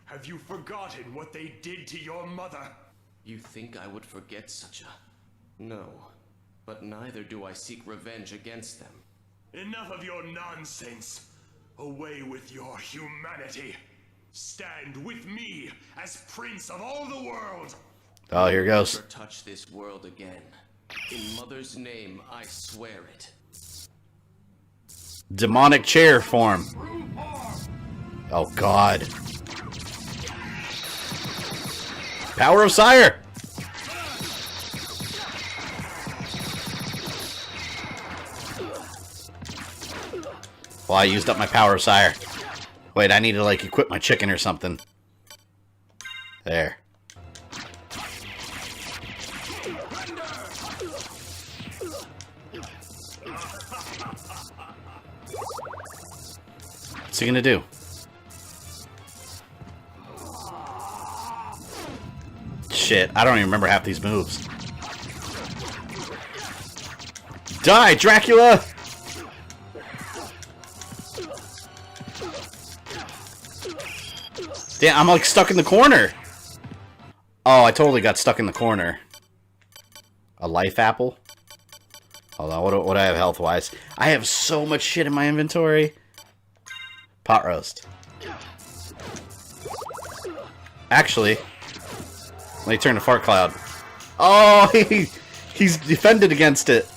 Have you forgotten what they did to your mother? You think I would forget such a... No, but neither do I seek revenge against them. Enough of your nonsense. Away with your humanity. Stand with me as Prince of all the world. Oh, here goes. Never touch this world again. In Mother's name, I swear it. Demonic chair form. Oh, God. Power of Sire. Well, I used up my Power of Sire. Wait, I need to, like, equip my chicken or something. There. What's he gonna do? Shit, I don't even remember half these moves. Die, Dracula! Damn, I'm like stuck in the corner. Oh, I totally got stuck in the corner. A life apple? Hold on, what do I have health-wise? I have so much shit in my inventory. Pot roast. Actually, let me turn to Fart Cloud. Oh, he's defended against it.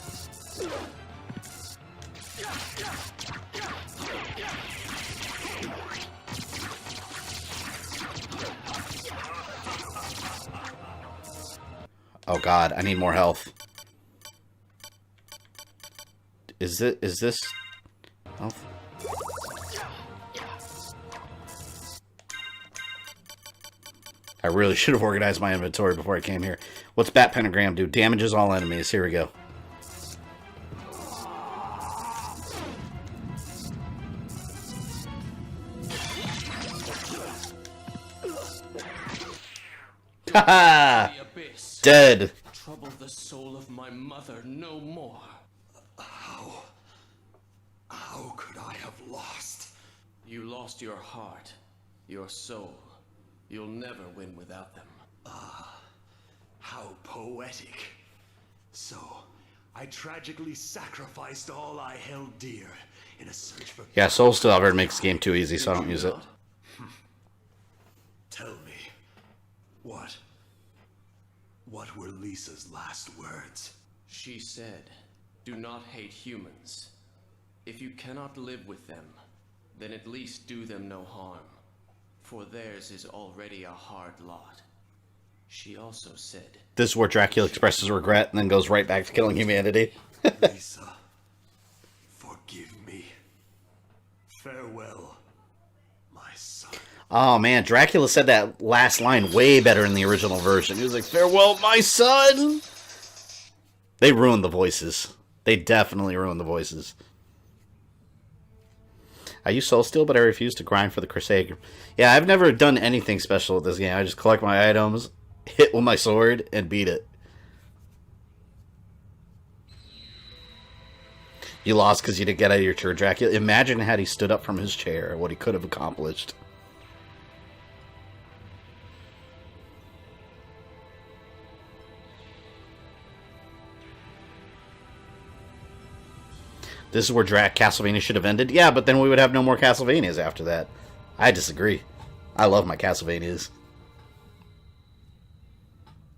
Oh God, I need more health. Is this health? I really should have organized my inventory before I came here. What's Bat Pentagram do? Damages all enemies. Here we go. Haha! Dead. Trouble the soul of my mother no more. How could I have lost? You lost your heart, your soul. You'll never win without them. How poetic. So, I tragically sacrificed all I held dear in a search for... Yeah, Soul Still ever makes the game too easy, so I don't use it. Tell me, what? What were Lisa's last words? She said, "Do not hate humans. If you cannot live with them, then at least do them no harm, for theirs is already a hard lot." She also said, This is where Dracula expresses regret and then goes right back to killing humanity. Lisa, forgive me. Farewell, my son. Oh man, Dracula said that last line way better in the original version. He was like, "Farewell, my son!" They ruined the voices. They definitely ruined the voices. I use Soul Steel, but I refuse to grind for the Crusade. Yeah, I've never done anything special with this game. I just collect my items, hit with my sword, and beat it. You lost because you didn't get out of your chair, Dracula. Imagine had he stood up from his chair, what he could have accomplished. This is where Castlevania should have ended. Yeah, but then we would have no more Castlevanias after that. I disagree. I love my Castlevanias.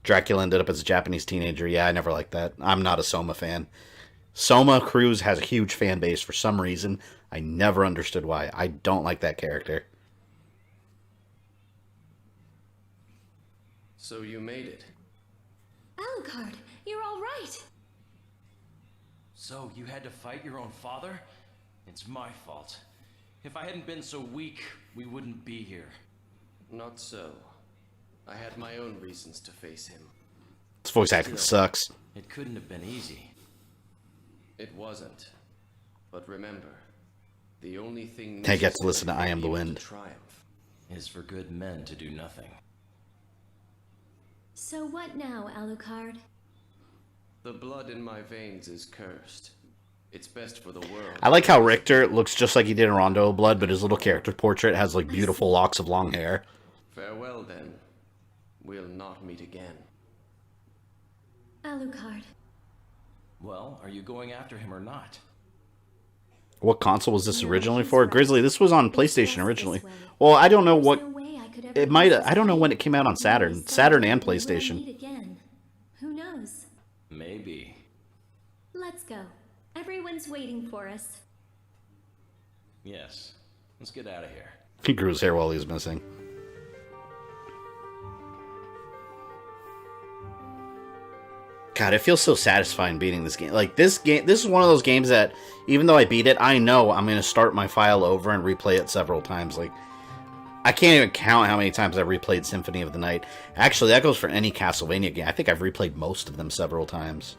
Dracula ended up as a Japanese teenager. Yeah, I never liked that. I'm not a Soma fan. Soma Cruz has a huge fan base for some reason. I never understood why. I don't like that character. "So you made it." Alucard, you're all right. So, you had to fight your own father? It's my fault. If I hadn't been so weak, we wouldn't be here. Not so. I had my own reasons to face him. This voice acting sucks. It couldn't have been easy. It wasn't. But remember, the only thing I get to listen to I Am the necessary Wind. to triumph Is for good men to do nothing. So what now, Alucard? The blood in my veins is cursed. It's best for the world. I like how Richter looks just like he did in Rondo of Blood, but his little character portrait has like beautiful locks of long hair. Farewell then. We'll not meet again. Alucard. Well, are you going after him or not? What console was this originally for? Grizzly, this was on PlayStation originally. Well, I don't know what... It might... I don't know when it came out on Saturn. Saturn and PlayStation. Who knows? Maybe. Let's go. Everyone's waiting for us. Yes. Let's get out of here. He grew his hair while he was missing. God, it feels so satisfying beating this game. Like, this is one of those games that, even though I beat it, I know I'm going to start my file over and replay it several times. Like, I can't even count how many times I've replayed Symphony of the Night. Actually, that goes for any Castlevania game. I think I've replayed most of them several times.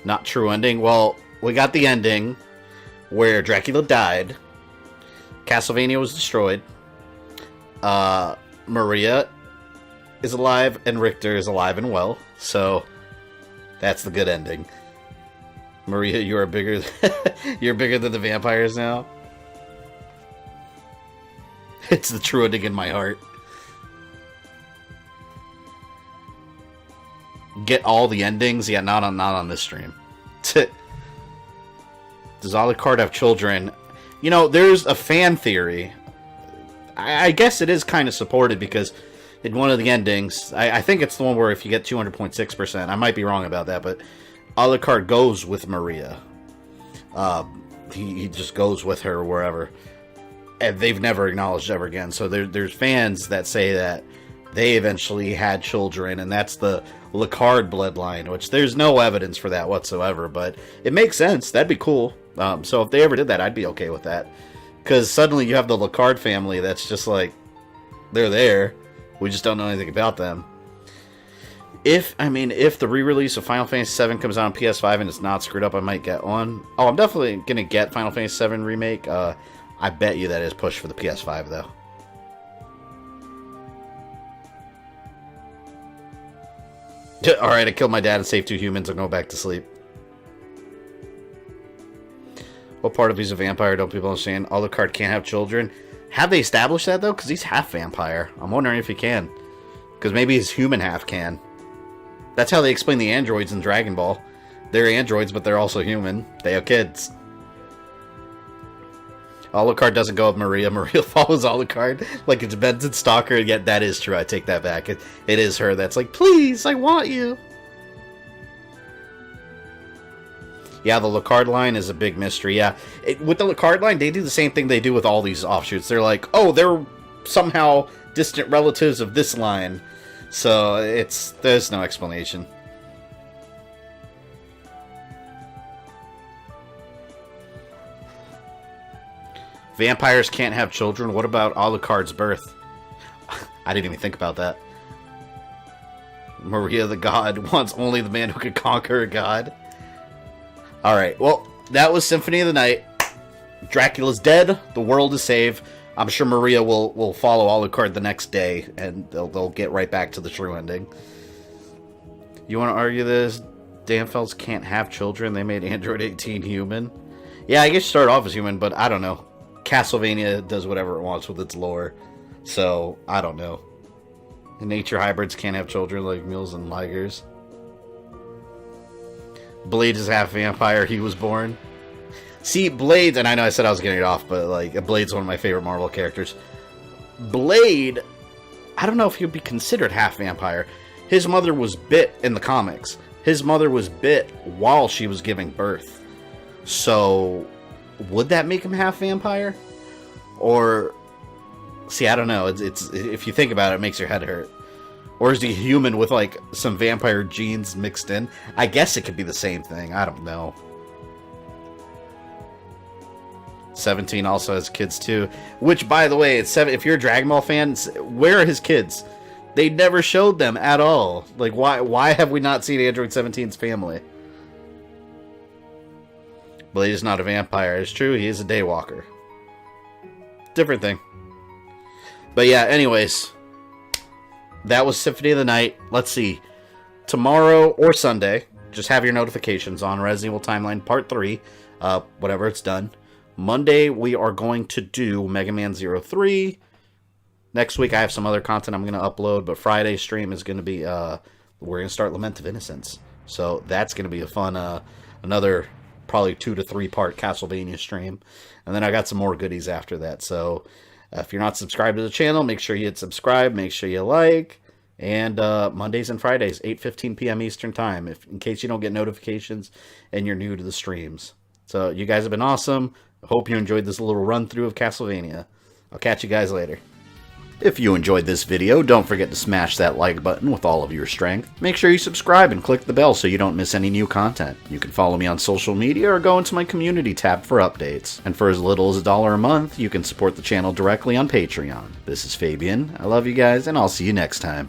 Not true ending. Well, we got the ending where Dracula died. Castlevania was destroyed. Maria is alive, and Richter is alive and well. So that's the good ending. Maria, you are bigger. You're bigger than the vampires now. It's the true ending in my heart. Get all the endings, yeah, not on this stream. Does Alucard have children? You know, there's a fan theory. I guess it is kind of supported because in one of the endings, I think it's the one where if you get 200.6%, I might be wrong about that, but Alucard goes with Maria. He just goes with her wherever. And they've never acknowledged ever again. So there's fans that say that they eventually had children, and that's the Alucard bloodline, which there's no evidence for that whatsoever, but it makes sense. That'd be cool. So if they ever did that, I'd be okay with that. Because suddenly you have the Alucard family that's just like, they're there. We just don't know anything about them. If the re-release of Final Fantasy VII comes out on PS5 and it's not screwed up, I might get one. Oh, I'm definitely going to get Final Fantasy VII Remake. I bet you that is pushed for the PS5, though. Alright, I killed my dad and saved 2 humans. I'm going back to sleep. What part of he's a vampire don't people understand? Alucard can't have children. Have they established that, though? Because he's half vampire. I'm wondering if he can. Because maybe his human half can. That's how they explain the androids in Dragon Ball. They're androids, but they're also human. They have kids. Alucard doesn't go with Maria. Maria follows Alucard like a demented stalker, and yet that is true. I take that back. It is her that's like, please, I want you. Yeah, the Alucard line is a big mystery. Yeah, with the Alucard line, they do the same thing they do with all these offshoots. They're like, oh, they're somehow distant relatives of this line. So there's no explanation. Vampires can't have children. What about Alucard's birth? I didn't even think about that. Maria the God wants only the man who could conquer a god. Alright, well, that was Symphony of the Night. Dracula's dead. The world is saved. I'm sure Maria will follow Alucard the next day, and they'll get right back to the true ending. You want to argue this? Damfels can't have children. They made Android 18 human. Yeah, I guess you start off as human, but I don't know. Castlevania does whatever it wants with its lore, so I don't know. Nature hybrids can't have children like mules and ligers. Blade is half vampire. He was born. See, Blade, and I know I said I was getting it off, but like Blade's one of my favorite Marvel characters. Blade, I don't know if he would be considered half vampire. His mother was bit in the comics. His mother was bit while she was giving birth. So would that make him half vampire? Or, see, I don't know. It's if you think about it, it makes your head hurt. Or is he human with like some vampire genes mixed in? I guess it could be the same thing. I don't know. 17 also has kids too. Which, by the way, if you're a Dragon Ball fan, where are his kids? They never showed them at all. Like, why have we not seen Android 17's family? Blade is not a vampire. It's true, he is a daywalker. Different thing. But yeah, anyways. That was Symphony of the Night. Let's see. Tomorrow or Sunday, just have your notifications on Resident Evil Timeline Part 3. Whatever it's done. Monday, we are going to do Mega Man 03. Next week, I have some other content I'm going to upload. But Friday's stream is going to be... we're going to start Lament of Innocence. So that's going to be a fun... another probably 2 to 3 part Castlevania stream. And then I got some more goodies after that. So... if you're not subscribed to the channel, make sure you hit subscribe. Make sure you like. And Mondays and Fridays, 8:15 p.m. Eastern Time, in case you don't get notifications and you're new to the streams. So you guys have been awesome. I hope you enjoyed this little run-through of Castlevania. I'll catch you guys later. If you enjoyed this video, don't forget to smash that like button with all of your strength. Make sure you subscribe and click the bell so you don't miss any new content. You can follow me on social media or go into my community tab for updates. And for as little as $1 a month, you can support the channel directly on Patreon. This is Fabian. I love you guys, and I'll see you next time.